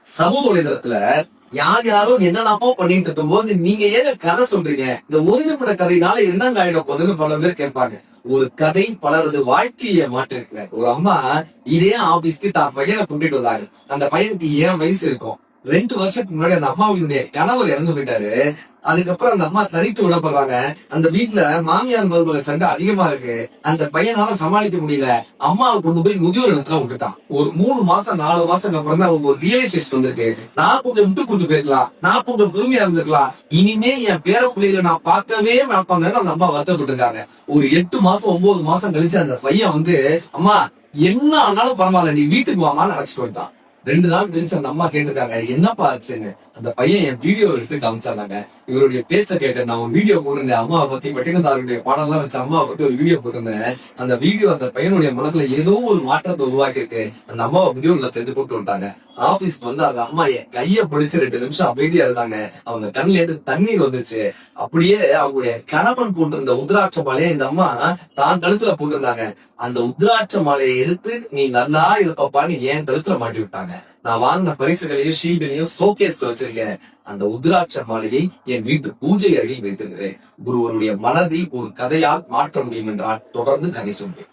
சமூக வலைதளத்துல யார் யாரோ என்னென்னமோ பண்ணிட்டு இருக்கும் போது நீங்க ஏங்க கதை சொல்றீங்க? இந்த ஒரு நிமிட கதையினால என்னங்க ஆயிட போகுதுன்னு பல பேர் கேட்பாங்க. ஒரு கதை பலரது வாழ்க்கைய மாற்றிருக்கிறார். ஒரு அம்மா இதே ஆபீஸ்க்கு தான் பையனை கூட்டிட்டு வந்தாங்க. அந்த பையனுக்கு 7 வயசு இருக்கும். 2 வருஷத்துக்கு முன்னாடி அந்த அம்மாவுடைய கணவர் இறந்து போயிட்டாரு. அதுக்கப்புறம் அந்த அம்மா தனித்து விடப்படுறாங்க. அந்த வீட்டுல மாமியார் மருமக சண்டை அதிகமா இருக்கு. அந்த பையனால சமாளிக்க முடியல. அம்மாவை கொண்டு போய் முதியோர் இடத்துல விட்டுட்டான். ஒரு 3 மாசம் 4 மாசம் அப்புறம் தான் அவங்க ஒரு ரியலைசேஷன் வந்திருக்கு. நான் கொஞ்சம் விட்டு கொடுத்து போயிருக்கலாம், நான் கொஞ்சம் பொறுமையா இருந்திருக்கலாம், இனிமே என் பேர பிள்ளைகளை நான் பார்க்கவே மாட்டாங்கன்னு அந்த அம்மா வருத்தப்பட்டு இருக்காங்க. ஒரு 8 மாசம் 9 மாசம் கழிச்சு அந்த பையன் வந்து, அம்மா என்ன ஆனாலும் பரவாயில்ல, நீ வீட்டுக்கு வாமான்னு அழைச்சிட்டு வந்துட்டான். 2 நாள் கழிச்சு அந்த அம்மா கேட்டுருக்காங்க, என்னப்பா ஆச்சுன்னு. அந்த பையன் என் வீடியோ எடுத்து காமிச்சாங்க. இவருடைய பேச்ச கேட்டேன். நான் ஒரு வீடியோ போட்டிருந்தேன், அம்மாவை பத்தி பட்டினத்தாருடைய பாடம் எல்லாம் வச்சு அம்மாவை பத்தி ஒரு வீடியோ போட்டிருந்தேன். அந்த வீடியோ அந்த பையனுடைய மனசுல ஏதோ ஒரு மாற்றத்தை உருவாக்கி இருக்கு. அந்த அம்மாவை முதியோர்ல தெரிந்து போட்டு விட்டாங்க. ஆபீஸ்க்கு வந்து அந்த அம்மா கைய பிடிச்சு 2 நிமிஷம் அமைதியா இருந்தாங்க. அவங்க கண்ணுல இருந்து தண்ணீர் வந்துச்சு. அப்படியே அவங்களுடைய கணவன் போட்டிருந்த உத்ராட்ச மாலையை இந்த அம்மா தான் கழுத்துல போட்டிருந்தாங்க. அந்த உத்ராட்ச மாலையை எடுத்து நீ நல்லா இருப்பப்பான்னு என் கழுத்துல மாட்டி விட்டாங்க. நான் வாங்கின பரிசுகளையும் ஷீல்டையும் ஷோகேஸ்ல வச்சிருக்கேன். அந்த உத்ராட்ச மாலையை என் வீட்டு பூஜை அறையில் வைத்திருக்கிறேன். ஒருவருடைய மனதை ஒரு கதையால் மாற்ற முடியும் என்றால் தொடர்ந்து கதை சொல்றேன்.